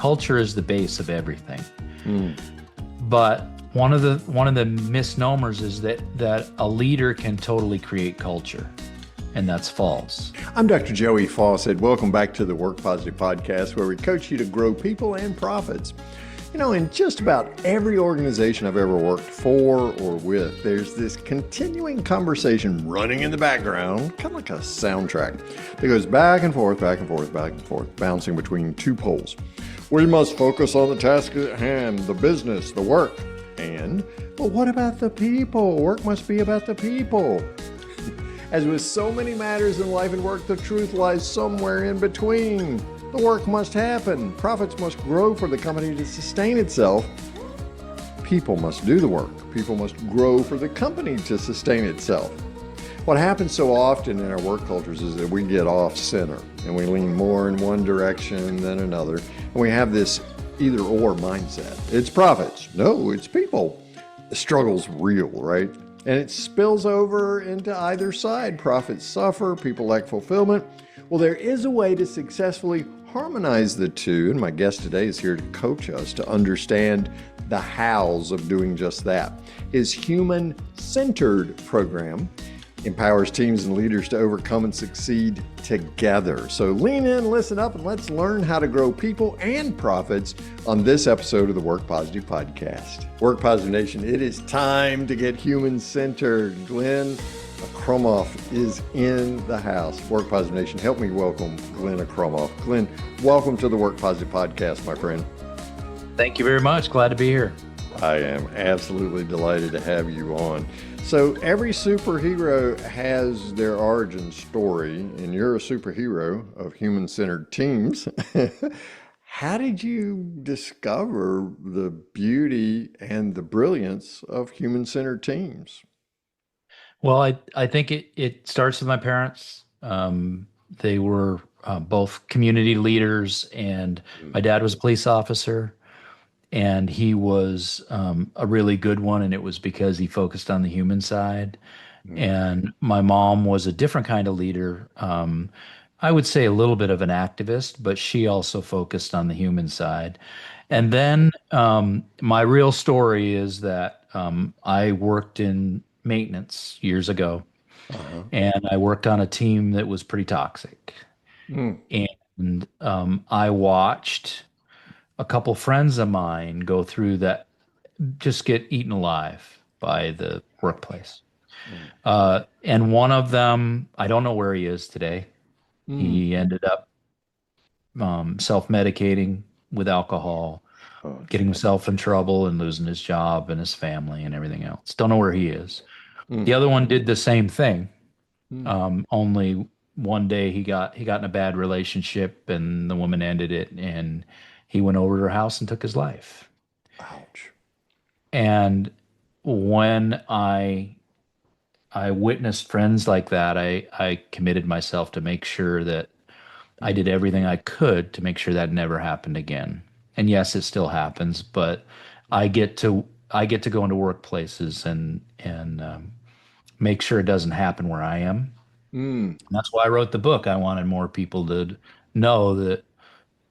culture is the base of everything. Mm. But one of the misnomers is that a leader can totally create culture, and that's false. I'm Dr. Joey Fawcett. Welcome back to the Work Positive Podcast, where we coach you to grow people and profits. You know, in just about every organization I've ever worked for or with, there's this continuing conversation running in the background, kind of like a soundtrack that goes back and forth, back and forth, back and forth, bouncing between two poles. We must focus on the task at hand, the business, the work. But what about the people? Work must be about the people. As with so many matters in life and work, the truth lies somewhere in between. The work must happen. Profits must grow for the company to sustain itself. People must do the work. People must grow for the company to sustain itself. What happens so often in our work cultures is that we get off center and we lean more in one direction than another. And we have this either or mindset. It's profits. No, it's people. The struggle's real, right? And it spills over into either side. Profits suffer, people lack fulfillment. Well, there is a way to successfully harmonize the two, and my guest today is here to coach us to understand the hows of doing just that. His human-centered program empowers teams and leaders to overcome and succeed together. So lean in, listen up, and let's learn how to grow people and profits on this episode of the Work Positive Podcast. Work Positive Nation, it is time to get human-centered. Glenn Akromoff is in the house. Work Positive Nation, help me welcome Glenn Akromoff. Glenn, welcome to the Work Positive Podcast, my friend. Thank you very much. Glad to be here. I am absolutely delighted to have you on. So every superhero has their origin story, and you're a superhero of human-centered teams. How did you discover the beauty and the brilliance of human-centered teams? Well, I think it starts with my parents. They were both community leaders, and my dad was a police officer, and he was a really good one, and it was because he focused on the human side. And my mom was a different kind of leader. I would say a little bit of an activist, but she also focused on the human side. And then my real story is that I worked in maintenance years ago, and I worked on a team that was pretty toxic. And I watched a couple friends of mine go through that, just get eaten alive by the workplace. And one of them, I don't know where he is today. He ended up self-medicating with alcohol, getting himself in trouble and losing his job and his family and everything else. Don't know where he is. The other one did the same thing. Only one day he got in a bad relationship, and the woman ended it, and he went over to her house and took his life. Ouch. And when I witnessed friends like that, I committed myself to make sure that I did everything I could to make sure that never happened again. And yes, it still happens, but I get to go into workplaces and make sure it doesn't happen where I am. And that's why I wrote the book. I wanted more people to know that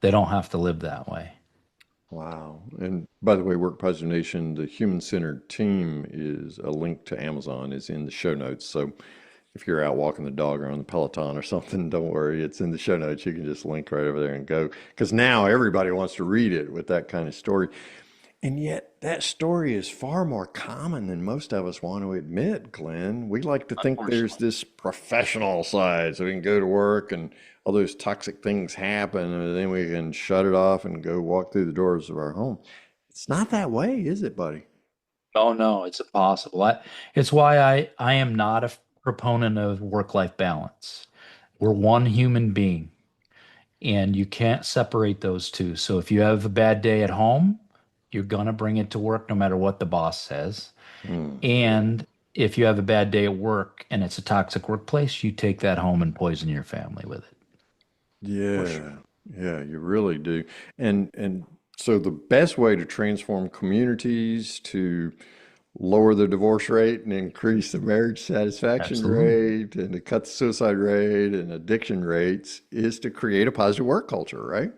they don't have to live that way. Wow. And by the way, Work Positive Nation, the human-centered team is a link to Amazon is in the show notes. So if you're out walking the dog or on the Peloton or something, don't worry, it's in the show notes. You can just link right over there and go. Because now everybody wants to read it with that kind of story. And yet that story is far more common than most of us want to admit, Glenn. We like to think there's this professional side, so we can go to work and all those toxic things happen, and then we can shut it off and go walk through the doors of our home. It's not that way, is it, buddy? Oh no, it's impossible. It's why I am not a proponent of work-life balance. We're one human being, and you can't separate those two. So if you have a bad day at home, you're gonna bring it to work no matter what the boss says. And if you have a bad day at work and it's a toxic workplace, you take that home and poison your family with it. Yeah, yeah, you really do. And so the best way to transform communities to lower the divorce rate and increase the marriage satisfaction Absolutely. rate and to cut the suicide rate and addiction rates is to create a positive work culture, right?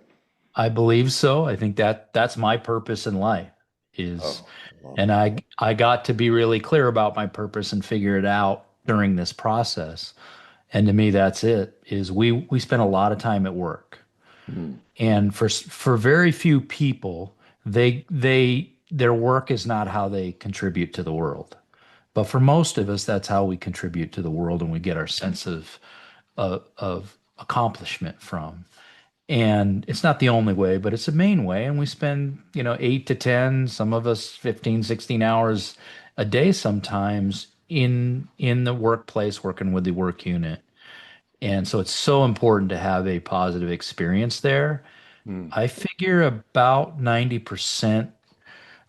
I believe so. I think that that's my purpose in life is, Oh, I love and it. I got to be really clear about my purpose and figure it out during this process. And to me, that's it, is we spend a lot of time at work. Mm, And for very few people, their work is not how they contribute to the world. But for most of us, that's how we contribute to the world and we get our sense of accomplishment from. And it's not the only way, but it's a main way. And we spend, 8 to 10, some of us 15, 16 hours a day sometimes in the workplace working with the work unit. And so it's so important to have a positive experience there. mm, I figure about 90%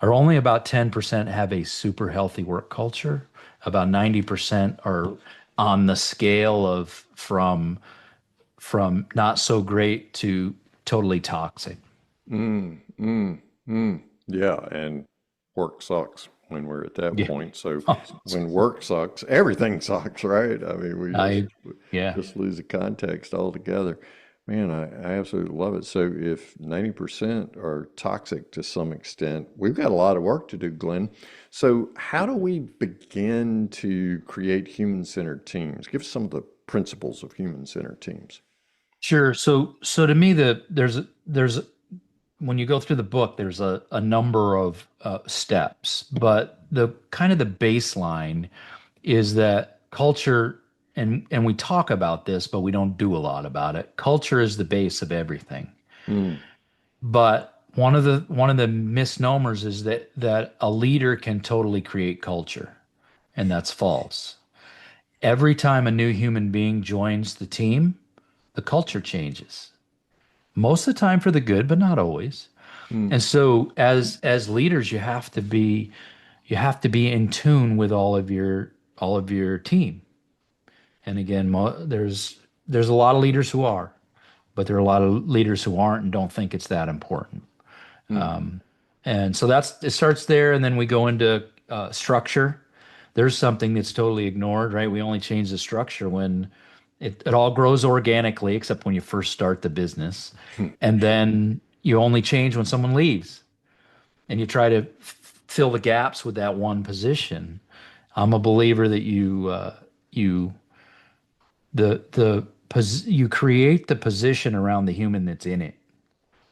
or only about 10% have a super healthy work culture. About 90% are on the scale of from not so great to totally toxic. mm, mm, mm. Yeah, and work sucks when we're at that Yeah. point. So when work sucks, everything sucks, right? I mean, I yeah. just lose the context altogether. Man, I absolutely love it. So if 90% are toxic to some extent, we've got a lot of work to do, Glenn. So how do we begin to create human-centered teams? Give us some of the principles of human-centered teams. Sure. So to me, there's when you go through the book, there's a number of steps, but the kind of the baseline is that culture, and we talk about this, but we don't do a lot about it. Culture is the base of everything. Mm, But one of the misnomers is that a leader can totally create culture, and that's false. Every time a new human being joins the team, the culture changes. Most of the time for the good, but not always. mm, And so as leaders, you have to be in tune with all of your team. And again, there's a lot of leaders who are, but there are a lot of leaders who aren't and don't think it's that important. mm, And so it starts there, and then we go into structure. There's something that's totally ignored, right? We only change the structure when it all grows organically, except when you first start the business. And then you only change when someone leaves, and you try to fill the gaps with that one position. I'm a believer that you you create the position around the human that's in it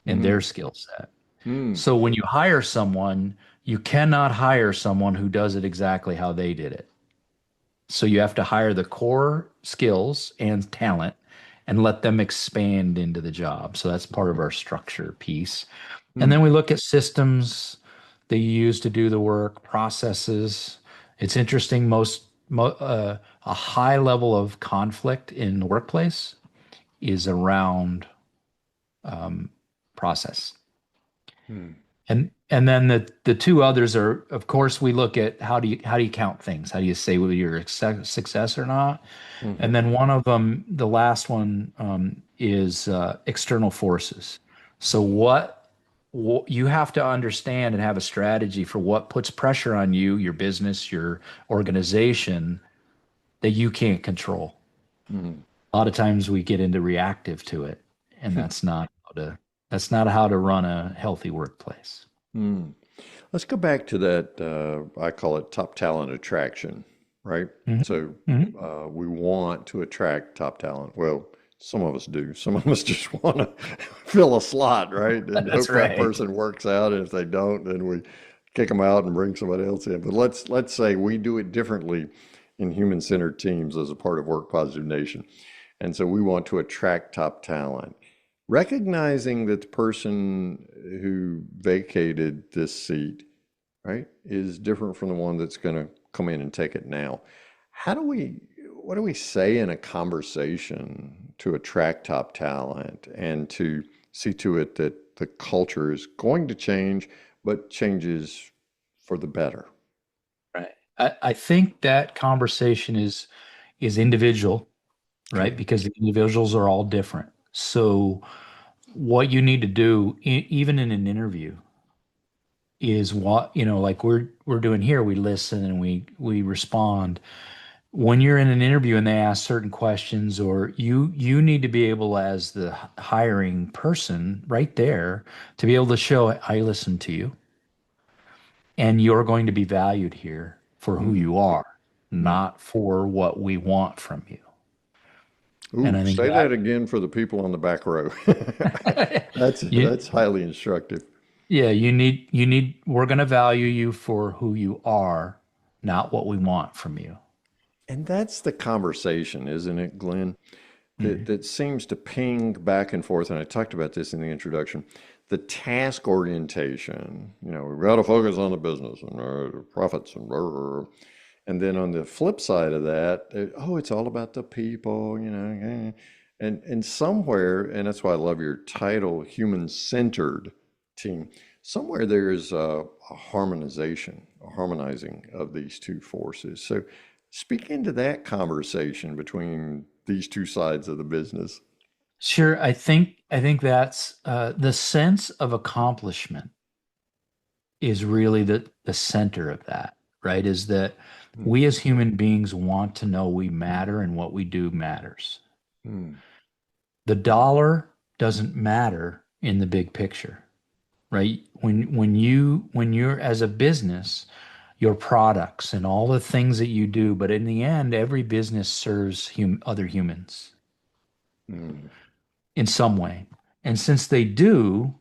and mm, their skill set. mm, So when you hire someone, you cannot hire someone who does it exactly how they did it. So you have to hire the core skills and talent and let them expand into the job. So that's part of our structure piece. And mm, then we look at systems that you use to do the work, processes. It's interesting, a high level of conflict in the workplace is around process. mm, And then the two others are, of course, we look at how do you count things? How do you say whether you're a success or not? mhm, And then one of them, the last one, is external forces. So what you have to understand and have a strategy for what puts pressure on you, your business, your organization that you can't control. mm. A lot of times we get into reactive to it, and that's not how to run a healthy workplace. Mm. Let's go back to that. I call it top talent attraction, right? Mhm. So Mhm. we want to attract top talent. Well, some of us do. Some of us just want to fill a slot, right? And That's hope that right. person works out. And if they don't, then we kick them out and bring somebody else in. But let's say we do it differently in human-centered teams as a part of Work Positive Nation. And so we want to attract top talent. Recognizing that the person who vacated this seat, right, is different from the one that's going to come in and take it now. How do we, what do we say in a conversation to attract top talent and to see to it that the culture is going to change, but changes for the better? Right. I think that conversation is individual, right? Okay. Because the individuals are all different. So what you need to do, even in an interview, is like we're doing here. We listen and we respond. when you're in an interview and they ask certain questions, or you need to be able, as the hiring person right there, to be able to show I listen to you and you're going to be valued here for who Mm, you are, mm. not for what we want from you. And Ooh, I think say that again for the people on the back row. that you That's highly instructive. yeah, you need we're going to value you for who you are, not what we want from you. And that's the conversation, isn't it, Glenn? That Mhm. that seems to ping back and forth. And I talked about this in the introduction. The task orientation, we've got to focus on the business and profits and and then on the flip side of that, oh, it's all about the people, and somewhere, and that's why I love your title, human-centered team. Somewhere there is a harmonization, a harmonizing of these two forces. So speak into that conversation between these two sides of the business. Sure, I think that's the sense of accomplishment is really the center of that, right? Is that Mm, we as human beings want to know we matter and what we do matters. mm, The dollar doesn't matter in the big picture, right? When you're as a business, your products and all the things that you do, but in the end, every business serves other humans mm, in some way. And since they do,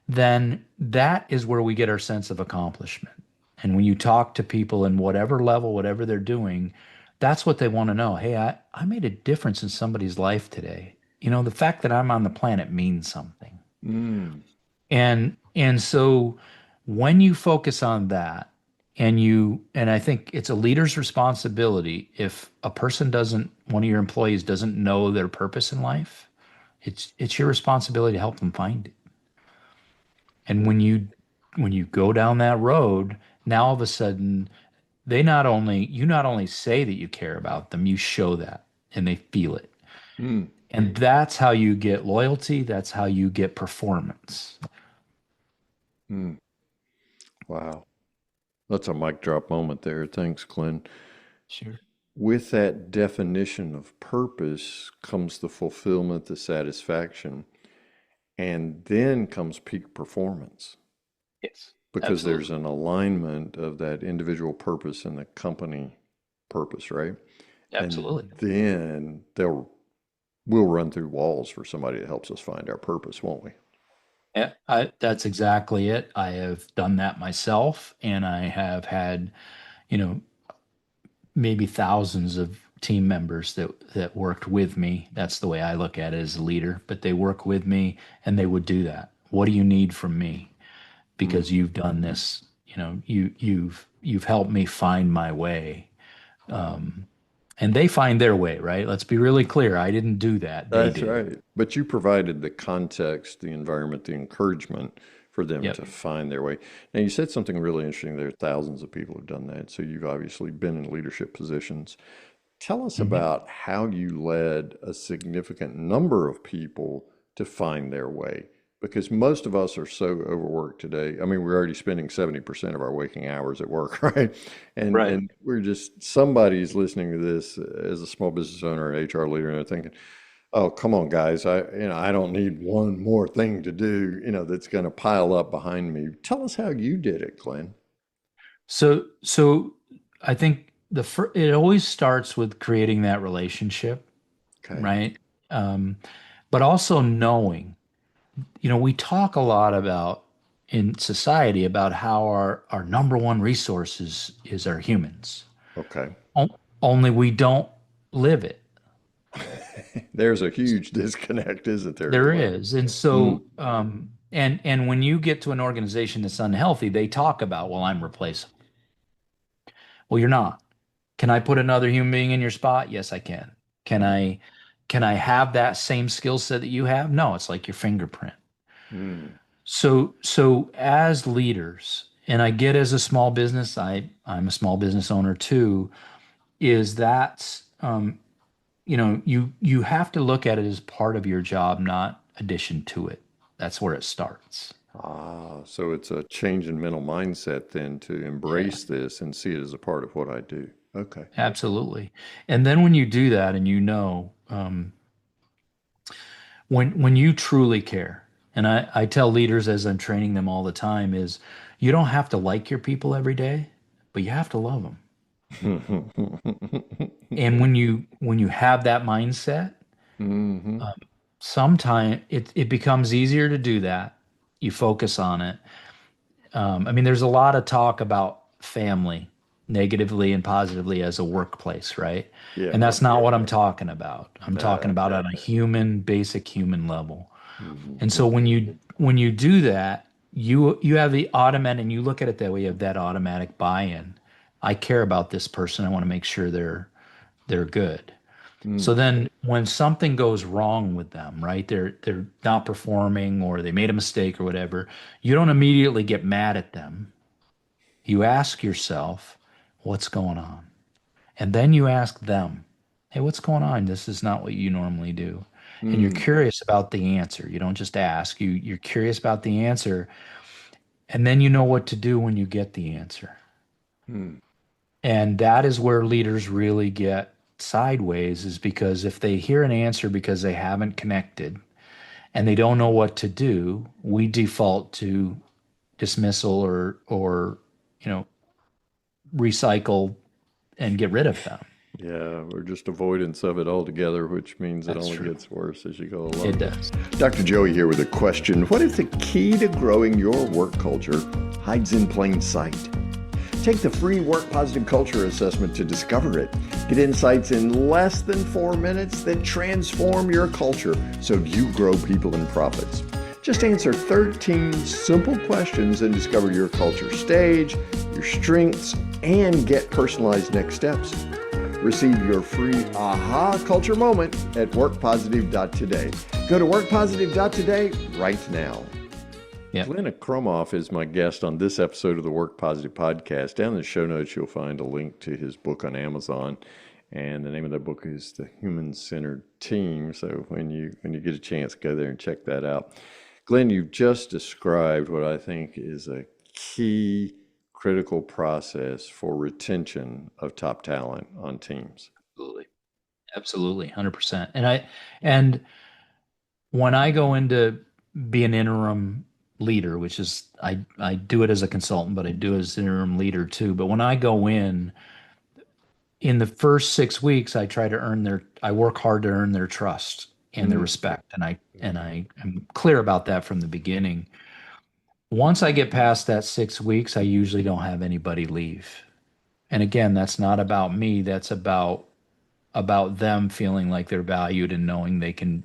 then that is where we get our sense of accomplishment. And when you talk to people in whatever level, whatever they're doing, that's what they want to know. Hey, I made a difference in somebody's life today. The fact that I'm on the planet means something. mm, And so when you focus on that, and I think it's a leader's responsibility, if a person doesn't, one of your employees doesn't know their purpose in life, it's your responsibility to help them find it. And when you go down that road, now all of a sudden you not only say that you care about them, you show that and they feel it. mm, And that's how you get loyalty, that's how you get performance. mm. Wow. That's a mic drop moment there. Thanks, Glenn. Sure. With that definition of purpose comes the fulfillment, the satisfaction, and then comes peak performance Yes. because there's Absolutely. an alignment of that individual purpose and the company purpose, right? And Absolutely. then we'll run through walls for somebody that helps us find our purpose, won't we? Yeah, that's exactly it. I have done that myself, and I have had, you know, maybe thousands of team members that worked with me. That's the way I look at it as a leader, but they work with me and they would do that. What do you need from me? Mm. Because you've done this, you've helped me find my way. And they find their way, right? Let's be really clear. I didn't do that. They That's did. right. But you provided the context, the environment, the encouragement for them Yep. to find their way. Now, you said something really interesting there. Thousands of people have done that. So you've obviously been in leadership positions. Tell us Mhm. about how you led a significant number of people to find their way. Because most of us are so overworked today. I mean, we're already spending 70% of our waking hours at work, right? And Right. and we're just somebody's listening to this as a small business owner, an HR leader, and they're thinking, oh, come on, guys. I don't need one more thing to do, that's going to pile up behind me. Tell us how you did it, Glenn. So I think it always starts with creating that relationship, Okay. right? Um, but also knowing, we talk a lot about in society about how our number one resource is our humans. Okay. Only we don't live it. There's a huge disconnect, isn't there, There Glenn? is. And Mm, so and when you get to an organization that's unhealthy, they talk about, well, I'm replaceable. Well, you're not. Can I put another human being in your spot? Yes, I can. Can mm, I can I have that same skill set that you have? No, it's like your fingerprint. mm, So as leaders, and I get as a small business, I'm a small business owner too, is that you have to look at it as part of your job, not addition to it. That's where it starts. so it's a change in mental mindset then to Yeah. embrace this and see it as a part of what I do. Okay. Absolutely. And then when you do that and when you truly care, and I tell leaders as I'm training them all the time is you don't have to like your people every day, but you have to love them. And when you have that mindset, Hmm. um, sometime it becomes easier to do that. You focus on it. I mean, there's a lot of talk about family negatively and positively as a workplace, right? Yeah. And that's not what I'm talking about. I'm talking Uh, about on a human, basic human level. And so mhm. when you do that, you have the automatic, and you look at it that way, you have that automatic buy-in. I care about this person. I want to make sure they're good. So Mm. then when something goes wrong with them, right? They're not performing or they made a mistake or whatever, you don't immediately get mad at them. You ask yourself, what's going on? And then you ask them, hey, what's going on? This is not what you normally do. And you're Mm. curious about the answer. You don't just ask, you're curious about the answer, and then you know what to do when you get the answer. Mm. And that is where leaders really get sideways, is because if they hear an answer because they haven't connected and they don't know what to do, we default to dismissal or you know, recycle and get rid of them. Yeah, or just avoidance of it altogether, which means it That's only true. gets worse as you go It along. does. Dr. Joey here with a question. What if the key to growing your work culture hides in plain sight? Take the free Work Positive Culture Assessment to discover it. Get insights in less than 4 minutes that transform your culture so you grow people and profits. Just answer 13 simple questions and discover your culture stage, your strengths, and get personalized next steps. Receive your free aha culture moment at workpositive.today. Go to workpositive.today right now. Yep. Glenna Kromoff is my guest on this episode of the Work Positive podcast. Down in the show notes, you'll find a link to his book on Amazon, and the name of the book is The Human Centered Team. So when you get a chance, go there and check that out. Glenn, you've just described what I think is a key critical process for retention of top talent on teams. Absolutely. Absolutely. 100%. And when I go into be an interim leader, which is I do it as a consultant, but I do it as an interim leader too. But when I go in the first 6 weeks, I work hard to earn their trust and their Mm. respect. And I am clear about that from the beginning. Once I get past that 6 weeks, I usually don't have anybody leave. And again, that's not about me. That's about them feeling like they're valued and knowing they can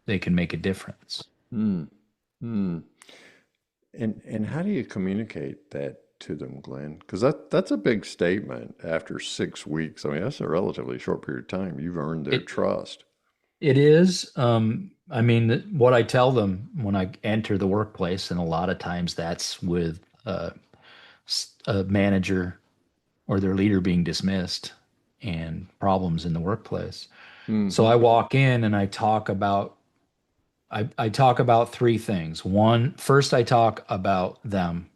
make a difference. Mm. Mm. And how do you communicate that to them, Glenn? Because that's a big statement after 6 weeks. I mean, that's a relatively short period of time. You've earned their It trust. it is. I mean, what I tell them when I enter the workplace, and a lot of times that's with a manager or their leader being dismissed and problems in the workplace. So Mm-hmm. I walk in and I talk about three things. One, first I talk about them.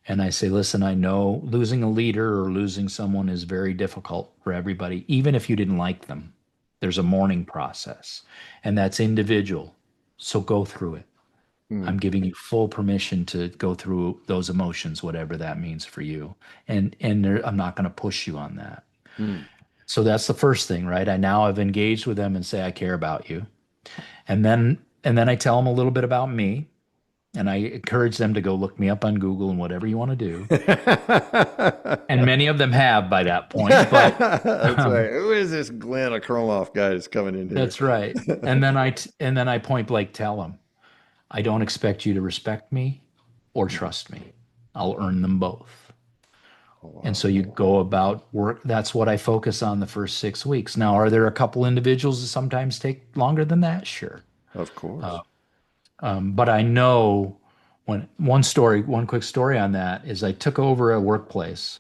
And I say, listen, I know losing a leader or losing someone is very difficult for everybody, even if you didn't like them. There's a mourning process, and that's individual. So go through it. I'm Mm. giving you full permission to go through those emotions, whatever that means for you. And I'm not going to push you on that. Mm. So that's the first thing, right? I now have engaged with them and say, I care about you. And then I tell them a little bit about me, and I encourage them to go look me up on Google and whatever you want to do. And many of them have by that point, but That's right. Who is this Glenn Akromoff guy that's coming in that's right. here? And then I point blank tell them, I don't expect you to respect me or trust me. I'll earn them both. Oh, And wow. so you go about work. That's what I focus on the first 6 weeks. Now, are there a couple individuals that sometimes take longer than that? Sure. Of Uh, course. but I know one quick story on that is I took over a workplace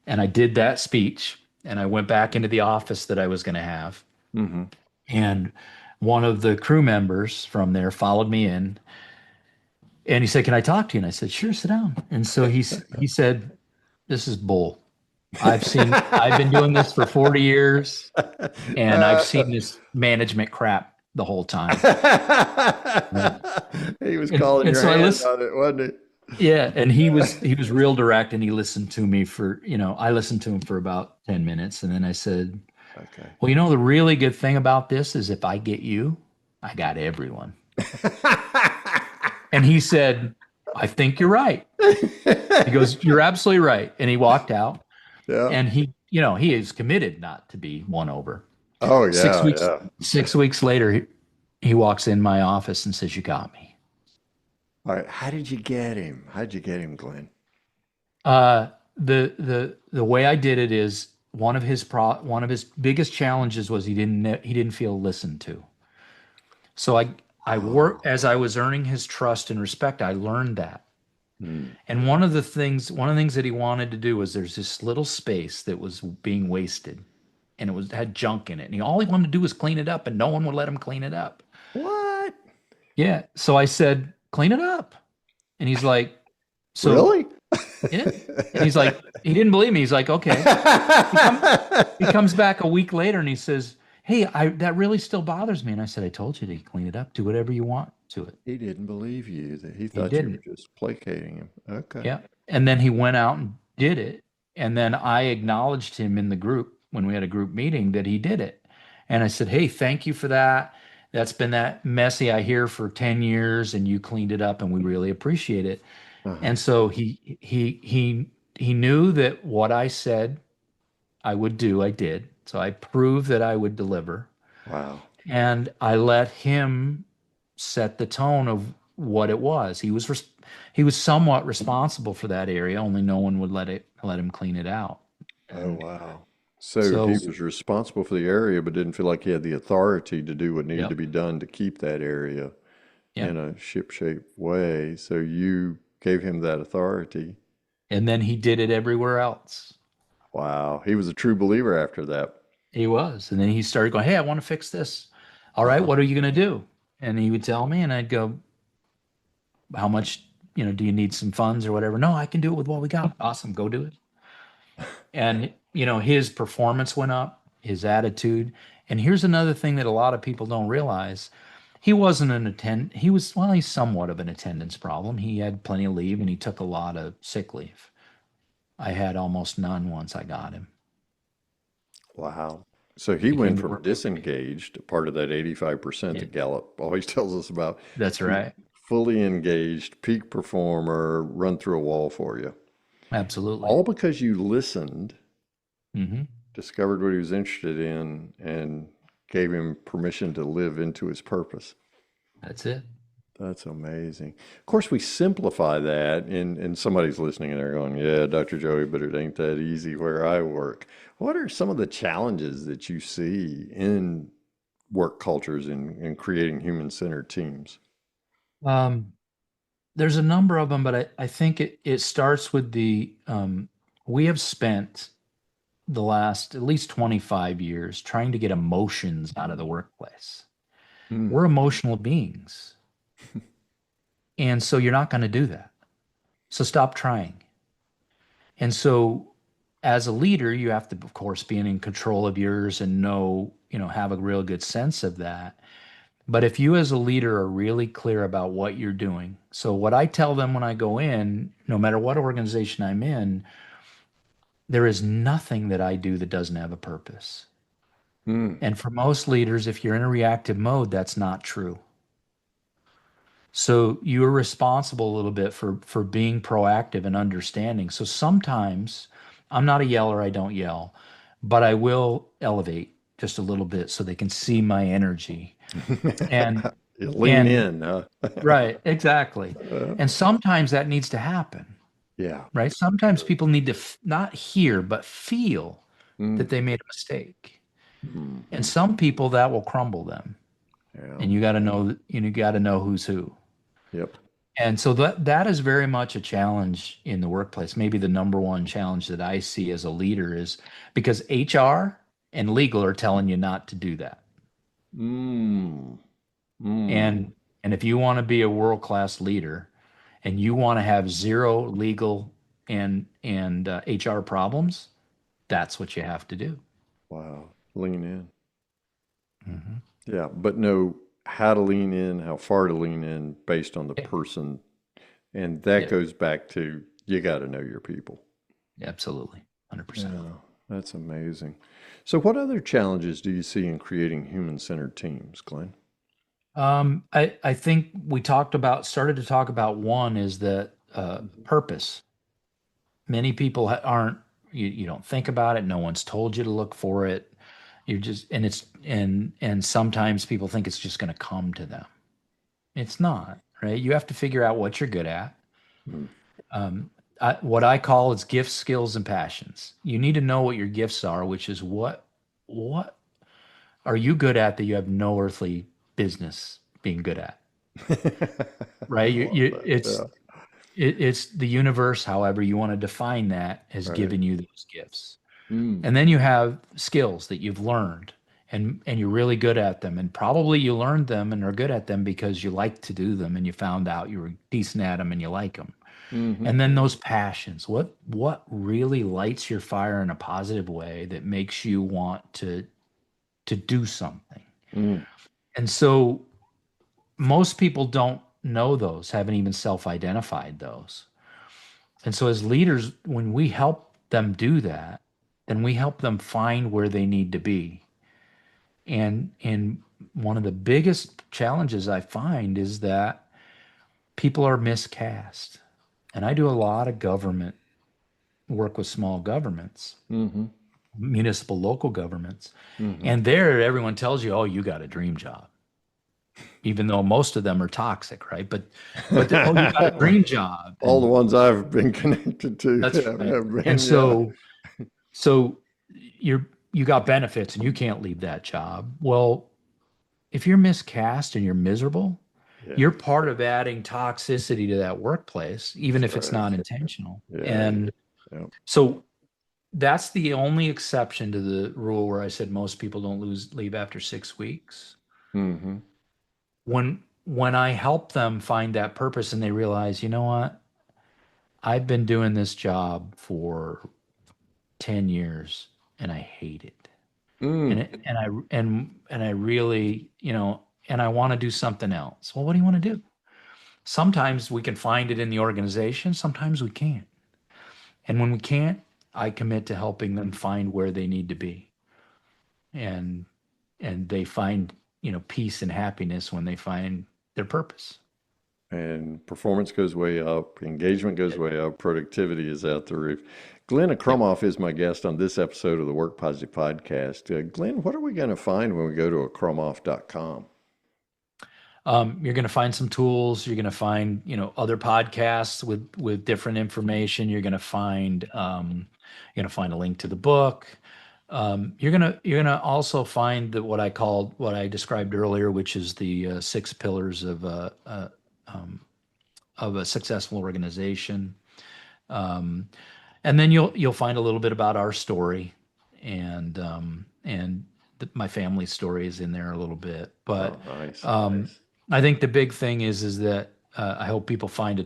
and I did that speech and I went back into the office that I was going to have. Mm-hmm. And one of the crew members from there followed me in and he said, "Can I talk to you?" And I said, "Sure, sit down." And so he said, "This is bull. I've been doing this for 40 years and I've seen this management crap the whole time. Right. He was And calling and your so I hand listen, on it, wasn't yeah, and he was real direct and he listened to me for, I listened to him for about 10 minutes and then I said, he? Okay. "Well, the really good thing about this is if I get you, I got everyone." And he said, "I think you're right." He goes, "You're absolutely right." And he walked out Yeah. and he is committed not to be won over. Oh Six yeah, weeks, yeah. 6 weeks later, he walks in my office and says, "You got me." All right. How did you get him? How did you get him, Glenn? The way I did it is one of his biggest challenges was he didn't feel listened to. So I Oh. worked as I was earning his trust and respect. I learned that. Hmm. And one of the things that he wanted to do was there's this little space that was being wasted and had junk in it. And all he wanted to do was clean it up and no one would let him clean it up. What? Yeah. So I said, "Clean it up." And he's like, "So Really? yeah." And he's like, he didn't believe me. He's like, "Okay." He come he comes back a week later and he says, "Hey, that really still bothers me." And I said, "I told you to clean it up. Do whatever you want to it." He didn't believe you, that he He thought you were didn't. just placating him. Okay. Yeah. And then he went out and did it. And then I acknowledged him in the group when we had a group meeting that he did it. And I said, "Hey, thank you for that. That's been that messy I hear for 10 years and you cleaned it up and we really appreciate it." Uh-huh. And so he knew that what I said I would do, I did. So I proved that I would deliver. Wow. And I let him set the tone of what it was. He was somewhat responsible for that area, only no one would let him clean it out. Oh, And wow. So he so, was responsible for the area, but didn't feel like he had the authority to do what needed to yep, be done to keep that area in yep. a ship-shape way. So you gave him that authority. And then he did it everywhere else. Wow. He was a true believer after that. He was. And then he started going, "Hey, I want to fix this." "All right, Uh-huh. what are you going to do?" And he would tell me, and I'd go, "How much, do you need some funds or whatever?" "No, I can do it with what we got." "Awesome, go do it." And his performance went up, his attitude. And here's another thing that a lot of people don't realize. He wasn't an attend he was well, he's somewhat of an attendance problem. He had plenty of leave and he took a lot of sick leave. I had almost none once I got him. Wow. So he He came went to from work with me. disengaged, part of that 85% Yeah, that Gallup always tells us about, that's to right. fully engaged, peak performer, run through a wall for you. Absolutely. All because you listened, Hmm. discovered what he was interested in, and gave him permission to live into his purpose. That's it. That's amazing. Of course, we simplify that, and somebody's listening and they're going, "Yeah, Dr. Joey, but it ain't that easy where I work." What are some of the challenges that you see in work cultures in creating human-centered teams? Um, there's a number of them, but I think it starts with we have spent the last at least 25 years trying to get emotions out of the workplace. Mm. We're emotional beings. And so you're not going to do that. So stop trying. And so as a leader, you have to, of course, be in control of yours and have a real good sense of that. But if you as a leader are really clear about what you're doing, so what I tell them when I go in, no matter what organization I'm in, there is nothing that I do that doesn't have a purpose. Mm. And for most leaders, if you're in a reactive mode, that's not true. So you are responsible a little bit for being proactive and understanding. So sometimes I'm not a yeller, I don't yell, but I will elevate just a little bit so they can see my energy. And You lean and in, huh? right, exactly. And sometimes that needs to happen, Yeah. right? Sometimes people need to not hear but feel that Mm. they made a mistake. And Mhm. some people that will crumble them. Yeah. And you got to know who's who. Yep. And so that is very much a challenge in the workplace. Maybe the number one challenge that I see as a leader is because HR and legal are telling you not to do that. Mm. Mm. And and if you want to be a world-class leader and you want to have zero legal and HR problems, that's what you have to do. Wow. Lean in. Hmm. Yeah, but know how to lean in, how far to lean in based on the Yeah, person. And that yeah, goes back to you got to know your people. absolutely, 100%. Yeah, that's amazing. So, what other challenges do you see in creating human-centered teams, Glenn? I think we started to talk about one is that purpose. Many people aren't, you don't think about it. No one's told you to look for it. You're just, and it's, and sometimes people think it's just going to come to them. It's not, right? You have to figure out what you're good at. Mm. Um, what I call is gifts, skills, and passions. You need to know what your gifts are, which is what are you good at that you have no earthly business being good at, I right? love that. Yeah, It's the universe, however you want to define that, has right. given you those gifts. Mm. And then you have skills that you've learned and you're really good at them. And probably you learned them and are good at them because you like to do them and you found out you were decent at them and you like them. Hmm. And then those passions, what really lights your fire in a positive way that makes you want to do something. Mm. And so most people don't know those, haven't even self-identified those. And so as leaders, when we help them do that, then we help them find where they need to be. And one of the biggest challenges I find is that people are miscast. And I do a lot of government work with small governments, Hmm. municipal local governments. Hmm. And there everyone tells you, "Oh, you got a dream job." Even though most of them are toxic, right? Oh, you got a dream job. All the And ones I've been connected to that's right. have And been, yeah. so you got benefits and you can't leave that job. Well, if you're miscast and you're miserable, Yeah, you're part of adding toxicity to that workplace, even that's if it's right. not intentional. Yeah, And yeah. so that's the only exception to the rule where I said most people don't leave after 6 weeks. Hmm. When I help them find that purpose and they realize, you know what, I've been doing this job for 10 years and I hate it. Mm. And I really, and I want to do something else. Well, what do you want to do? Sometimes we can find it in the organization, sometimes we can't. And when we can't, I commit to helping them find where they need to be. And they find, peace and happiness when they find their purpose. And performance goes way up, engagement goes way up, productivity is out the roof. Glenn Yep. Akromoff is my guest on this episode of the Work Positive Podcast. Glenn, what are we going to find when we go to akromoff.com? You're going to find some tools. You're going to find, other podcasts with different information. You're going to find a link to the book. You're gonna also find that what I described earlier, which is the 6 pillars um, of a successful organization. Um, and then you'll find a little bit about our story, and my family story is in there a little bit. But Oh, nice. I think the big thing is that I hope people find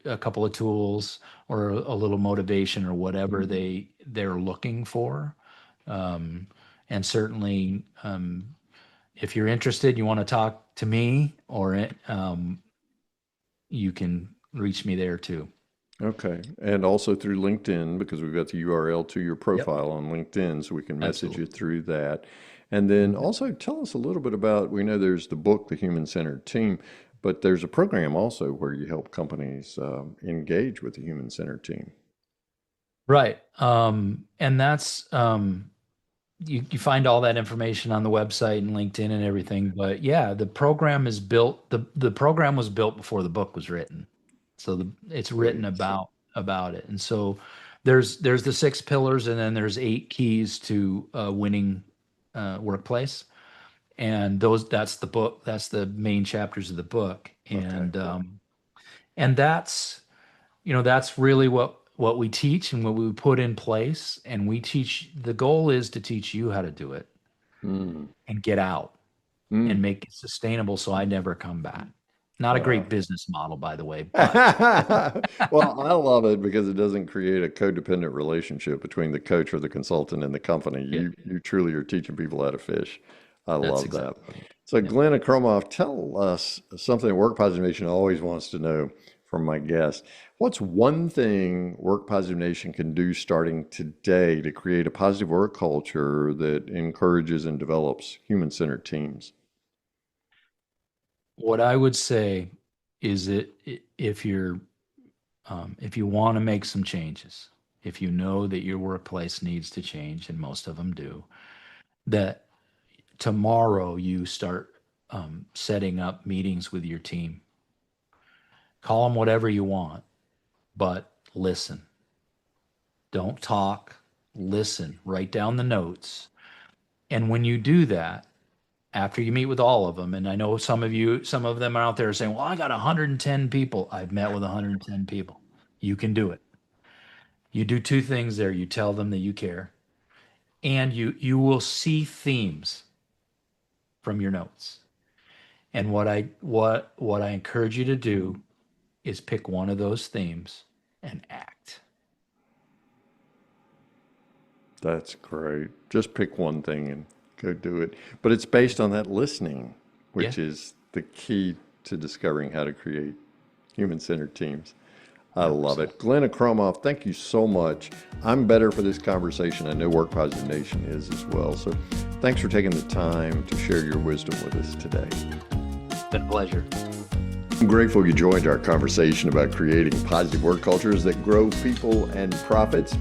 a couple of tools, or a little motivation, or whatever they're looking for. Um, and certainly, if you're interested, you want to talk to me, or you can reach me there too. Okay. And also through LinkedIn, because we've got the URL to your Yep, profile on LinkedIn, so we can message you absolutely. through that. And then Mhm. also tell us a little bit about, we know there's the book, The Human Centered Team, but there's a program also where you help companies engage with the human centered team. Right. And that's you find all that information on the website and LinkedIn and everything. But yeah, the program was built before the book was written. So it's written Great. about it. And so there's the 6 pillars, and then there's 8 keys to winning workplace. And that's the book, that's the main chapters of the book. Okay. And that's really what we teach and what we put in place. And the goal is to teach you how to do it Mm. and get out Mm. and make it sustainable so I never come back. Not a Uh, great business model, by the way, but well, I love it because it doesn't create a codependent relationship between the coach or the consultant and the company. yeah, You truly are teaching people how to fish. I that's love that. exactly right. So, Yeah. Glenn Akromoff, tell us something that Work Positive Nation always wants to know from my guests. What's one thing Work Positive Nation can do starting today to create a positive work culture that encourages and develops human-centered teams? What I would say is that if you want to make some changes, if you know that your workplace needs to change, and most of them do, that tomorrow you start setting up meetings with your team. Call them whatever you want, but listen. Don't talk, listen, write down the notes. And when you do that, after you meet with all of them, and I know some of them are out there saying, well, I got 110 people. I've met with 110 people. You can do it. You do two things there. You tell them that you care, and you will see themes from your notes. And what I encourage you to do is pick one of those themes and act. That's great. Just pick one thing and go do it. But it's based on that listening, Yeah. which is the key to discovering how to create human-centered teams. I love Absolutely. it. Glenn Akromoff, thank you so much. I'm better for this conversation. I know Work Positive Nation is as well. So thanks for taking the time to share your wisdom with us today. It's been a pleasure. I'm grateful you joined our conversation about creating positive work cultures that grow people and profits.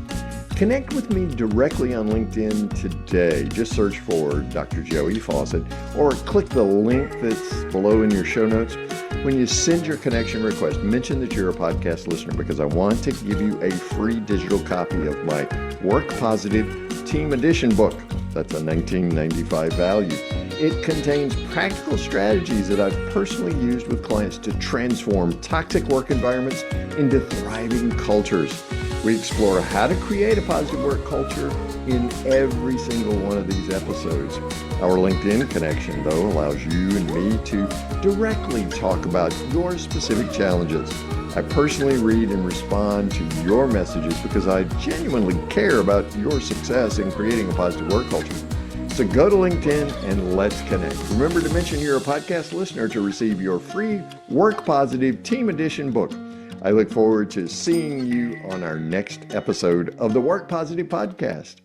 Connect with me directly on LinkedIn today. Just search for Dr. Joey Fawcett or click the link that's below in your show notes. When you send your connection request, mention that you're a podcast listener because I want to give you a free digital copy of my Work Positive Team Edition book. That's a $19.95 value. It contains practical strategies that I've personally used with clients to transform toxic work environments into thriving cultures. We explore how to create a positive work culture in every single one of these episodes. Our LinkedIn connection, though, allows you and me to directly talk about your specific challenges. I personally read and respond to your messages because I genuinely care about your success in creating a positive work culture. So go to LinkedIn and let's connect. Remember to mention you're a podcast listener to receive your free Work Positive Team Edition book. I look forward to seeing you on our next episode of the Work Positive Podcast.